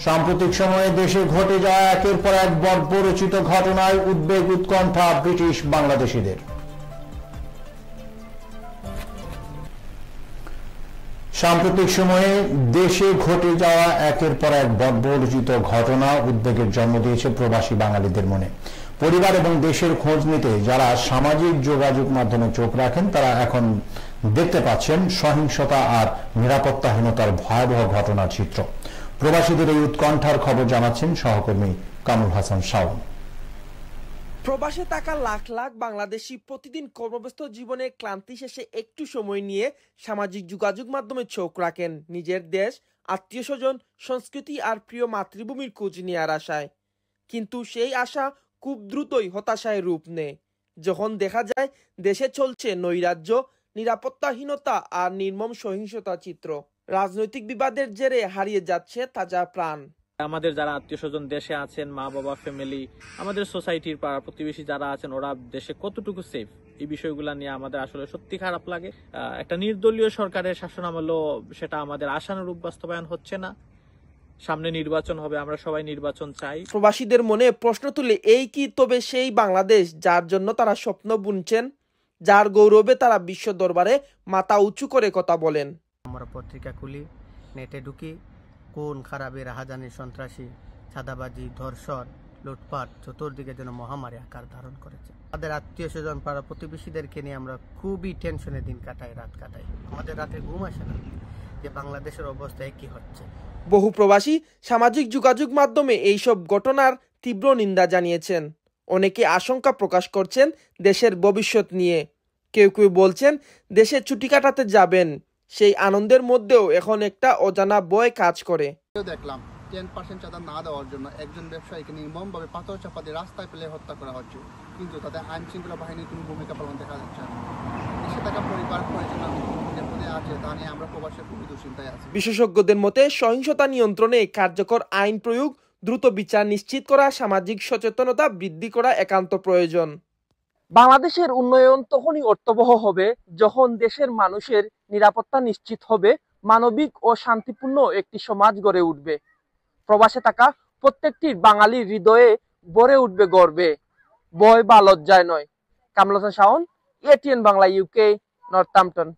সাম্প্রতিক সময়ে দেশে ঘটে যাওয়া একের পর এক বর্বরচিত ঘটনায় উদ্বেগ উৎকণ্ঠা ব্রিটিশ বাংলাদেশিদের। সাম্প্রতিক সময়ে দেশে ঘটে যাওয়া একের পর এক বর্বরচিত ঘটনা উদ্বেগের জন্ম দিয়েছে প্রবাসী বাঙালিদের মনে। পরিবার এবং দেশের খোঁজ নিতে যারা সামাজিক যোগাযোগ মাধ্যমে চোখ রাখেন তারা এখন দেখতে পাচ্ছেন সহিংসতা আর নিরাপত্তাহীনতার ভয়াবহ ঘটনার চিত্র। প্রবাসীদের এই উৎকণ্ঠার খবর জানাচ্ছেন সহকর্মী কামরুল হাসান শাওন। প্রবাসে থাকা লাখ লাখ বাংলাদেশি প্রতিদিন কর্মব্যস্ত জীবনে ক্লান্তি শেষে একটু সময় নিয়ে সামাজিক যোগাযোগ মাধ্যমে চোখ রাখেন নিজের দেশ, আত্মীয় স্বজন, সংস্কৃতি আর প্রিয় মাতৃভূমির খোঁজ নেওয়ার আশায়। কিন্তু সেই আশা খুব দ্রুতই হতাশায় রূপ নেয় যখন দেখা যায় দেশে চলছে নৈরাজ্য, নিরাপত্তাহীনতা আর নির্মম সহিংসতা চিত্র। রাজনৈতিক বিবাদের জেরে হারিয়ে যাচ্ছে তাজা প্রাণ। আমাদের যারা আত্মীয় স্বজন দেশে আছেন, মা বাবা, ফ্যামিলি, আমাদের সোসাইটির পাড়া প্রতিবেশী যারা আছেন, ওরা দেশে কতটুকু সেফ, এই বিষয়গুলো নিয়ে আমাদের আসলে সত্যি খারাপ লাগে। একটা নির্দলীয় সরকারের শাসন আমলে সেটা আমাদের আশানুরূপ বাস্তবায়ন হচ্ছে না। সামনে নির্বাচন হবে, আমরা সবাই নির্বাচন চাই। প্রবাসীদের মনে প্রশ্ন তুলে এই কি তবে সেই বাংলাদেশ যার জন্য তারা স্বপ্ন বুনছেন, যার গৌরবে তারা বিশ্ব দরবারে মাথা উঁচু করে কথা বলেন? আমরা পত্রিকা খুলি, নেটে ঢুকি, কোন খারাপের রাহাজানি, সন্ত্রাসী, চাঁদাবাজি, ধর্ষণ, লুটপাট চতুর্দিকে যেন মহামারী আকার ধারণ করেছে। আমাদের আত্মীয় স্বজন পাড়া প্রতিবেশীদেরকে নিয়ে আমরা খুবই টেনশনে দিন কাটাই, রাত কাটাই। আমাদের রাতে ঘুম আসে না যে বাংলাদেশের অবস্থায় কি হচ্ছে। বহু প্রবাসী সামাজিক যোগাযোগ মাধ্যমে এইসব ঘটনার তীব্র নিন্দা জানিয়েছেন। অনেকে আশঙ্কা প্রকাশ করছেন দেশের ভবিষ্যৎ নিয়ে। কেউ কেউ বলছেন দেশে ছুটি কাটাতে যাবেন, সেই আনন্দের মধ্যেও এখন একটা অজানা ভয় কাজ করে। দেখলাম 10% চাঁদা না দেওয়ার জন্য একজন ব্যবসায়ীকে নির্মমভাবে পাথর চাপা দিয়ে রাস্তায় ফেলে হত্যা করা হচ্ছে, কিন্তু তাদের আইন শৃঙ্খলা বাহিনীর কোনো ভূমিকা পালন দেখা যাচ্ছে না। দেশে থাকা পরিবার পরিজন আছে তা নিয়ে আমরা প্রবাসে খুবই দুশ্চিন্তায় আছি। বিশেষজ্ঞদের মতে সহিংসতা নিয়ন্ত্রণে কার্যকর আইন প্রয়োগ, দ্রুত বিচার নিশ্চিত করা, সামাজিক সচেতনতা বৃদ্ধি করা একান্ত প্রয়োজন। বাংলাদেশের উন্নয়ন তখনই অর্থবহ হবে যখন দেশের মানুষের নিরাপত্তা নিশ্চিত হবে, মানবিক ও শান্তিপূর্ণ একটি সমাজ গড়ে উঠবে। প্রবাসে থাকা প্রত্যেকটি বাঙালির হৃদয়ে ভরে উঠবে গর্বে, ভয় বা লজ্জায় নয়। Kamrul Hasan Shaon, ATN Bangla, UK, Northampton.